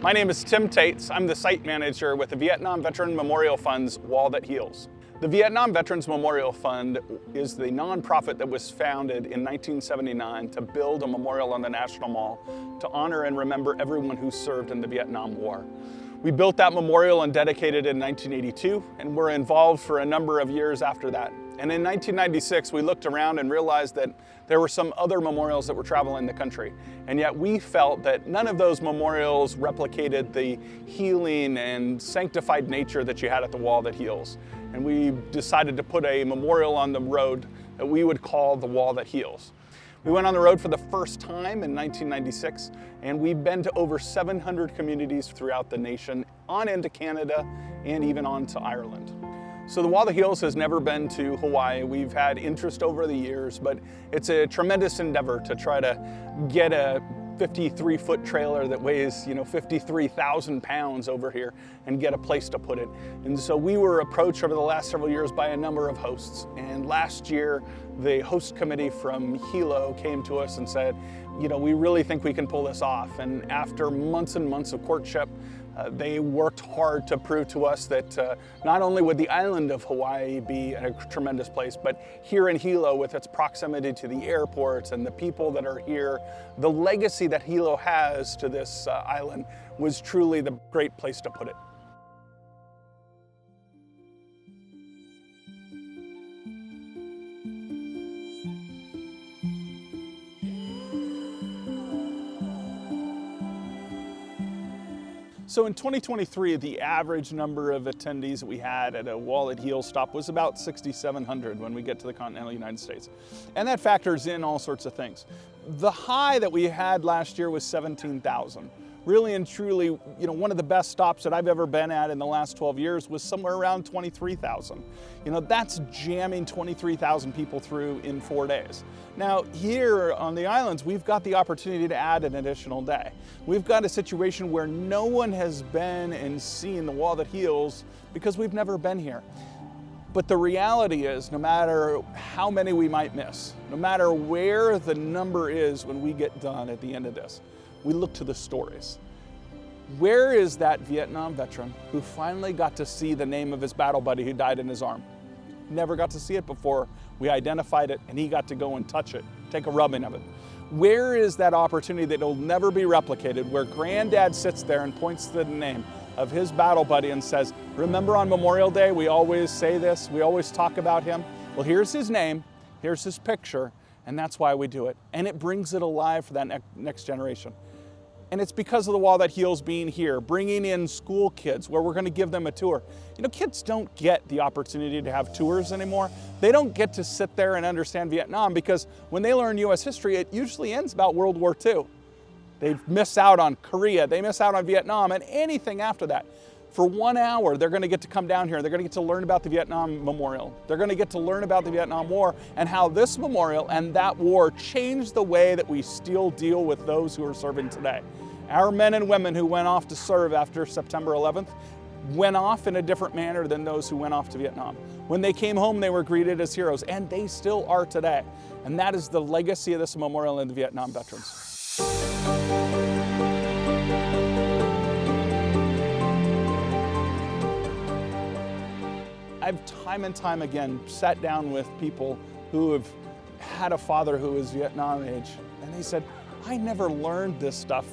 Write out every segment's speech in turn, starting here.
My name is Tim Tates. I'm the site manager with the Vietnam Veteran Memorial Fund's Wall That Heals. The Vietnam Veterans Memorial Fund is the nonprofit that was founded in 1979 to build a memorial on the National Mall to honor and remember everyone who served in the Vietnam War. We built that memorial and dedicated it in 1982, and were involved for a number of years after that. And in 1996, we looked around and realized that there were some other memorials that were traveling the country. And yet we felt that none of those memorials replicated the healing and sanctified nature that you had at the Wall That Heals. And we decided to put a memorial on the road that we would call the Wall That Heals. We went on the road for the first time in 1996, and we've been to over 700 communities throughout the nation, on into Canada, and even on to Ireland. So the Wall That Heals has never been to Hawaii. We've had interest over the years, but it's a tremendous endeavor to try to get a 53-foot trailer that weighs, 53,000 pounds over here and get a place to put it. And so we were approached over the last several years by a number of hosts. And last year, the host committee from Hilo came to us and said, we really think we can pull this off. And after months and months of courtship, they worked hard to prove to us that not only would the island of Hawaii be a tremendous place, but here in Hilo, with its proximity to the airports and the people that are here, the legacy that Hilo has to this island was truly the great place to put it. So in 2023, the average number of attendees that we had at a Wall That Heals stop was about 6,700 when we get to the continental United States. And that factors in all sorts of things. The high that we had last year was 17,000. Really and truly, one of the best stops that I've ever been at in the last 12 years was somewhere around 23,000. That's jamming 23,000 people through in 4 days. Now, here on the islands, we've got the opportunity to add an additional day. We've got a situation where no one has been and seen the Wall That Heals because we've never been here. But the reality is, no matter how many we might miss, no matter where the number is when we get done at the end of this, we look to the stories. Where is that Vietnam veteran who finally got to see the name of his battle buddy who died in his arm? Never got to see it before. We identified it and he got to go and touch it, take a rubbing of it. Where is that opportunity that will never be replicated, where Granddad sits there and points to the name of his battle buddy and says, remember on Memorial Day, we always say this, we always talk about him? Well, here's his name, here's his picture, and that's why we do it. And it brings it alive for that next generation. And it's because of the Wall That Heals being here, bringing in school kids where we're going to give them a tour. Kids don't get the opportunity to have tours anymore. They don't get to sit there and understand Vietnam because when they learn U.S. history, it usually ends about World War II. They miss out on Korea, they miss out on Vietnam, and anything after that. For 1 hour, they're going to get to come down here. They're going to get to learn about the Vietnam Memorial. They're going to get to learn about the Vietnam War and how this memorial and that war changed the way that we still deal with those who are serving today. Our men and women who went off to serve after September 11th went off in a different manner than those who went off to Vietnam. When they came home, they were greeted as heroes, and they still are today. And that is the legacy of this memorial and the Vietnam veterans. I've time and time again sat down with people who have had a father who was Vietnam age, and they said, I never learned this stuff.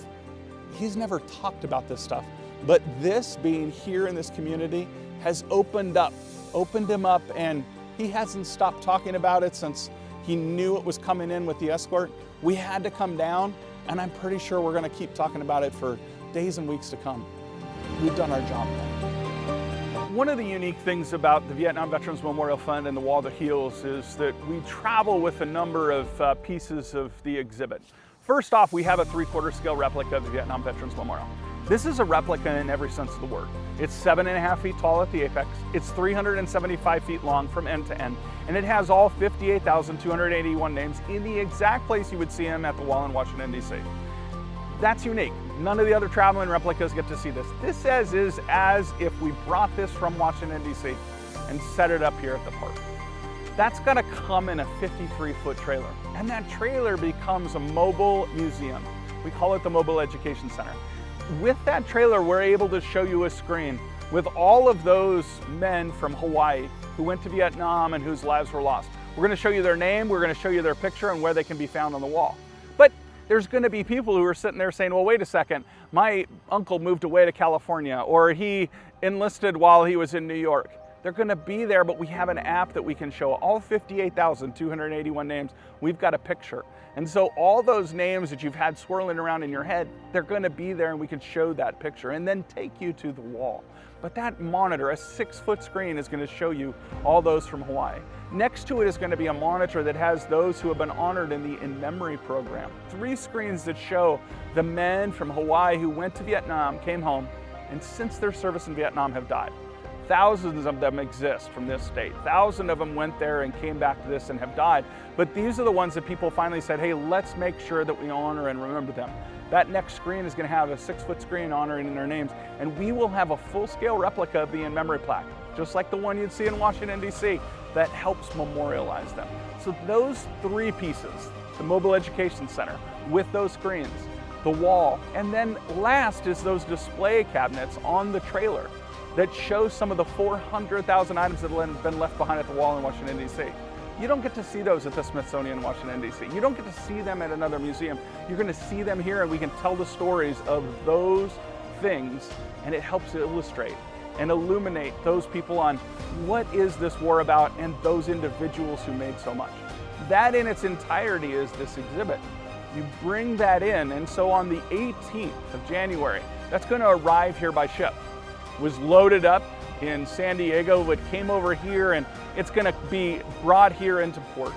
He's never talked about this stuff. But this being here in this community has opened him up, and he hasn't stopped talking about it since he knew it was coming in with the escort. We had to come down, and I'm pretty sure we're going to keep talking about it for days and weeks to come. We've done our job now. One of the unique things about the Vietnam Veterans Memorial Fund and the Wall That Heals is that we travel with a number of pieces of the exhibit. First off, we have a 3/4 scale replica of the Vietnam Veterans Memorial. This is a replica in every sense of the word. It's 7.5 feet tall at the apex, it's 375 feet long from end to end, and it has all 58,281 names in the exact place you would see them at the wall in Washington, D.C. That's unique. None of the other traveling replicas get to see this. This is as if we brought this from Washington, D.C. and set it up here at the park. That's gonna come in a 53-foot trailer, and that trailer becomes a mobile museum. We call it the Mobile Education Center. with that trailer, we're able to show you a screen with all of those men from Hawaii who went to Vietnam and whose lives were lost. We're going to show you their name, we're going to show you their picture and where they can be found on the wall. But there's going to be people who are sitting there saying, well, wait a second, my uncle moved away to California, or he enlisted while he was in New York. They're going to be there, but we have an app that we can show all 58,281 names. We've got a picture. And so all those names that you've had swirling around in your head, they're going to be there and we can show that picture and then take you to the wall. But that monitor, a 6-foot screen, is going to show you all those from Hawaii. Next to it is going to be a monitor that has those who have been honored in the In Memory program. 3 screens that show the men from Hawaii who went to Vietnam, came home, and since their service in Vietnam have died. Thousands of them exist from this state. Thousands of them went there and came back to this and have died. But these are the ones that people finally said, hey, let's make sure that we honor and remember them. That next screen is going to have a 6-foot screen honoring their names, and we will have a full-scale replica of the In Memory plaque, just like the one you'd see in Washington, D.C., that helps memorialize them. So those 3 pieces, the Mobile Education Center with those screens, the wall, and then last is those display cabinets on the trailer that show some of the 400,000 items that have been left behind at the wall in Washington, D.C. You don't get to see those at the Smithsonian in Washington, D.C. You don't get to see them at another museum. You're going to see them here, and we can tell the stories of those things, and it helps illustrate and illuminate those people on what is this war about and those individuals who made so much. That in its entirety is this exhibit. You bring that in, and so on the 18th of January, that's going to arrive here by ship. It was loaded up in San Diego, it came over here, and it's going to be brought here into port.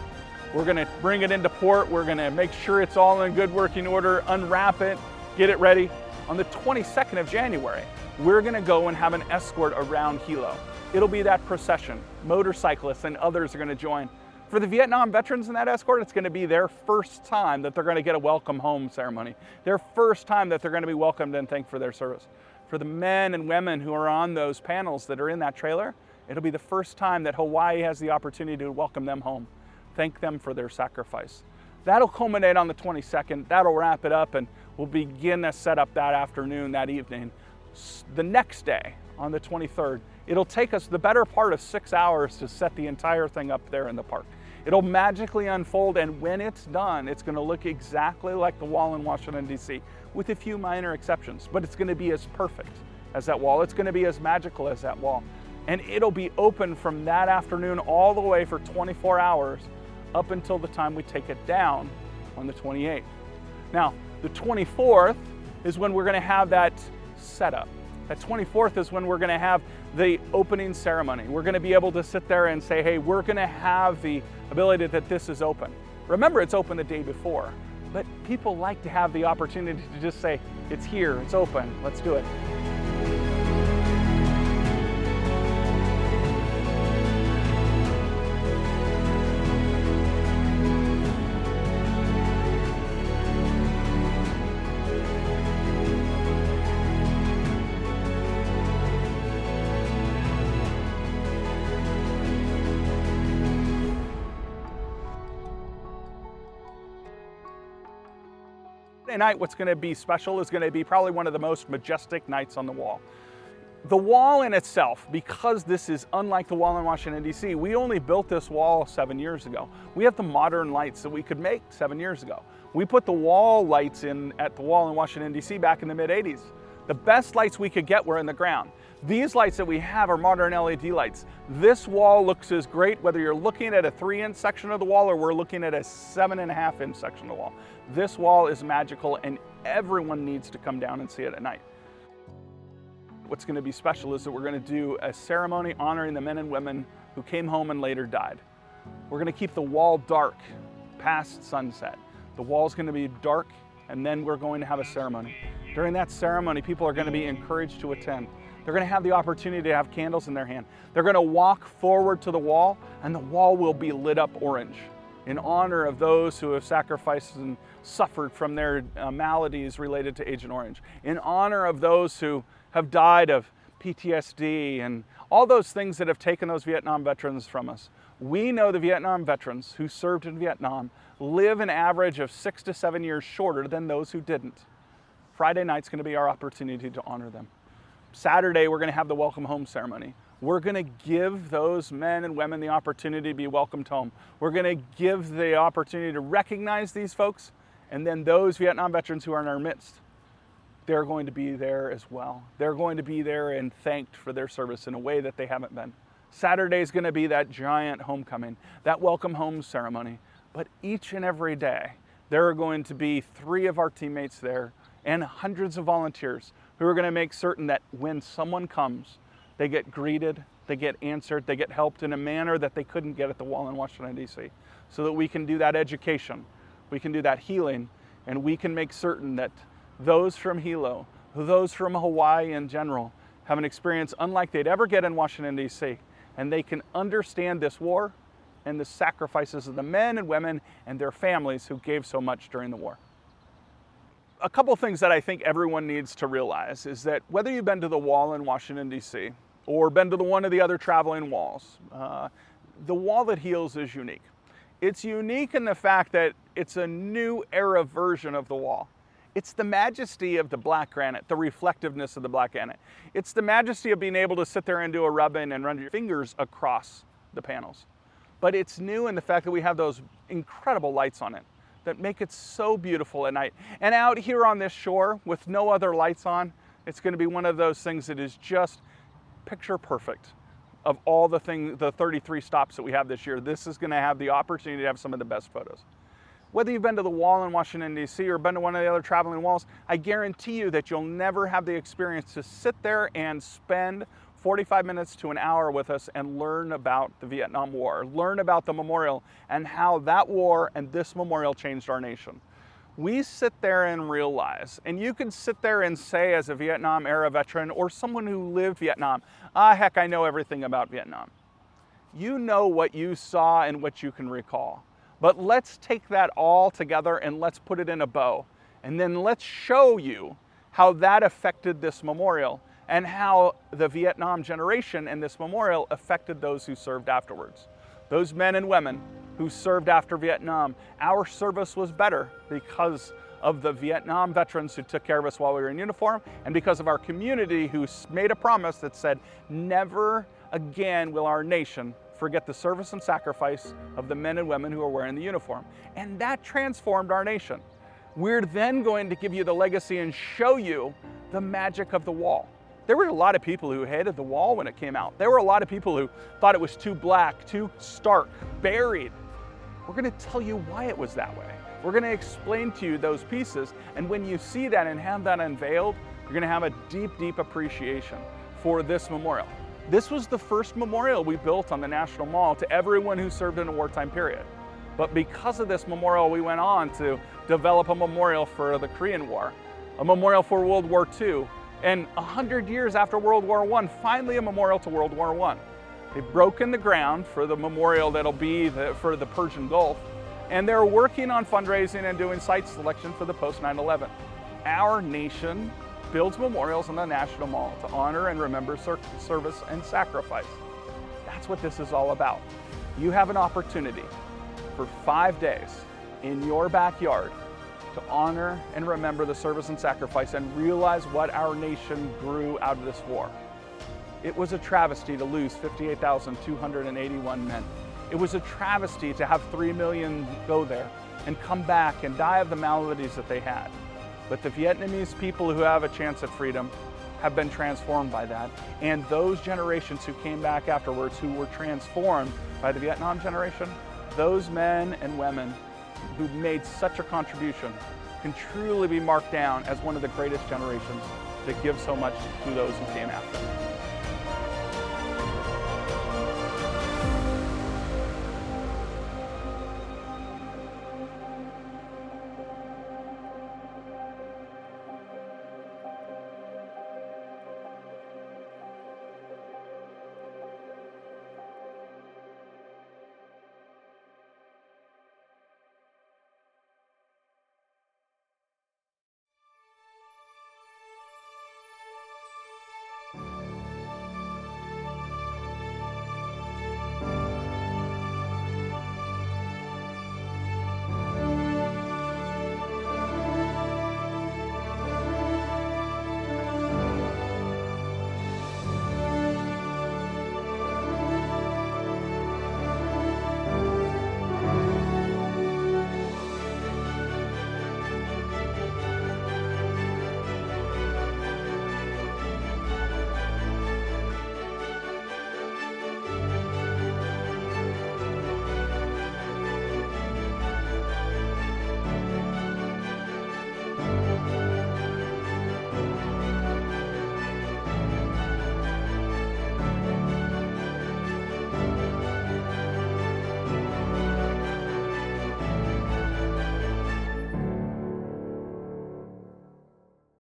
We're going to bring it into port, we're going to make sure it's all in good working order, unwrap it, get it ready. On the 22nd of January, we're going to go and have an escort around Hilo. It'll be that procession. Motorcyclists and others are going to join. For the Vietnam veterans in that escort, it's going to be their first time that they're going to get a welcome home ceremony. Their first time that they're going to be welcomed and thanked for their service. For the men and women who are on those panels that are in that trailer, it'll be the first time that Hawaii has the opportunity to welcome them home, thank them for their sacrifice. That'll culminate on the 22nd, that'll wrap it up, and we'll begin to set up that afternoon, that evening. The next day, on the 23rd, it'll take us the better part of 6 hours to set the entire thing up there in the park. It'll magically unfold, and when it's done, it's going to look exactly like the wall in Washington, D.C., with a few minor exceptions, but it's going to be as perfect as that wall. It's going to be as magical as that wall. And it'll be open from that afternoon all the way for 24 hours up until the time we take it down on the 28th. Now, the 24th is when we're going to have that setup. That 24th is when we're going to have the opening ceremony. We're going to be able to sit there and say, hey, we're going to have the ability that this is open. Remember, it's open the day before, but people like to have the opportunity to just say, it's here, it's open, let's do it. Night, what's going to be special is going to be probably one of the most majestic nights on the wall. The wall in itself, because this is unlike the wall in Washington, D.C., we only built this wall 7 years ago. We have the modern lights that we could make 7 years ago. We put the wall lights in at the wall in Washington, D.C. back in the mid-'80s. The best lights we could get were in the ground. These lights that we have are modern LED lights. This wall looks as great whether you're looking at a 3-inch section of the wall or we're looking at a 7.5-inch section of the wall. This wall is magical and everyone needs to come down and see it at night. What's going to be special is that we're going to do a ceremony honoring the men and women who came home and later died. We're going to keep the wall dark past sunset. The wall's going to be dark, and then we're going to have a ceremony. During that ceremony, people are going to be encouraged to attend. They're going to have the opportunity to have candles in their hand. They're going to walk forward to the wall, and the wall will be lit up orange in honor of those who have sacrificed and suffered from their maladies related to Agent Orange, in honor of those who have died of PTSD and all those things that have taken those Vietnam veterans from us. We know the Vietnam veterans who served in Vietnam live an average of 6 to 7 years shorter than those who didn't. Friday night's going to be our opportunity to honor them. Saturday, we're going to have the welcome home ceremony. We're going to give those men and women the opportunity to be welcomed home. We're going to give the opportunity to recognize these folks, and then those Vietnam veterans who are in our midst, they're going to be there as well. They're going to be there and thanked for their service in a way that they haven't been. Saturday is going to be that giant homecoming, that welcome home ceremony. But each and every day, there are going to be 3 of our teammates there and hundreds of volunteers who are going to make certain that when someone comes, they get greeted, they get answered, they get helped in a manner that they couldn't get at the wall in Washington, D.C. So that we can do that education, we can do that healing, and we can make certain that those from Hilo, those from Hawaii in general, have an experience unlike they'd ever get in Washington, D.C. And they can understand this war and the sacrifices of the men and women and their families who gave so much during the war. A couple things that I think everyone needs to realize is that whether you've been to the wall in Washington, D.C., or been to one of the other traveling walls, the wall that heals is unique. It's unique in the fact that it's a new era version of the wall. It's the majesty of the black granite, the reflectiveness of the black granite. It's the majesty of being able to sit there and do a rub-in and run your fingers across the panels. But it's new in the fact that we have those incredible lights on it that make it so beautiful at night. And out here on this shore with no other lights on, it's going to be one of those things that is just picture perfect. Of all the 33 stops that we have this year, this is going to have the opportunity to have some of the best photos. Whether you've been to the wall in Washington, D.C. or been to one of the other traveling walls, I guarantee you that you'll never have the experience to sit there and spend 45 minutes to an hour with us and learn about the Vietnam War, learn about the memorial and how that war and this memorial changed our nation. We sit there and realize, and you can sit there and say as a Vietnam era veteran or someone who lived Vietnam, heck, I know everything about Vietnam. You know what you saw and what you can recall. But let's take that all together and let's put it in a bow. And then let's show you how that affected this memorial and how the Vietnam generation and this memorial affected those who served afterwards. Those men and women who served after Vietnam. Our service was better because of the Vietnam veterans who took care of us while we were in uniform and because of our community who made a promise that said, never again will our nation forget the service and sacrifice of the men and women who are wearing the uniform. And that transformed our nation. We're then going to give you the legacy and show you the magic of the wall. There were a lot of people who hated the wall when it came out. There were a lot of people who thought it was too black, too stark, buried. We're going to tell you why it was that way. We're going to explain to you those pieces, and when you see that and have that unveiled, you're going to have a deep, deep appreciation for this memorial. This was the first memorial we built on the National Mall to everyone who served in a wartime period. But because of this memorial, we went on to develop a memorial for the Korean War, a memorial for World War II, and 100 years after World War I, finally a memorial to World War I. They've broken the ground for the memorial that'll be for the Persian Gulf, and they're working on fundraising and doing site selection for the post 9/11. Our nation builds memorials on the National Mall to honor and remember service and sacrifice. That's what this is all about. You have an opportunity for 5 days in your backyard to honor and remember the service and sacrifice and realize what our nation grew out of this war. It was a travesty to lose 58,281 men. It was a travesty to have 3 million go there and come back and die of the maladies that they had. But the Vietnamese people who have a chance at freedom have been transformed by that. And those generations who came back afterwards who were transformed by the Vietnam generation, those men and women who made such a contribution can truly be marked down as one of the greatest generations that give so much to those who came after.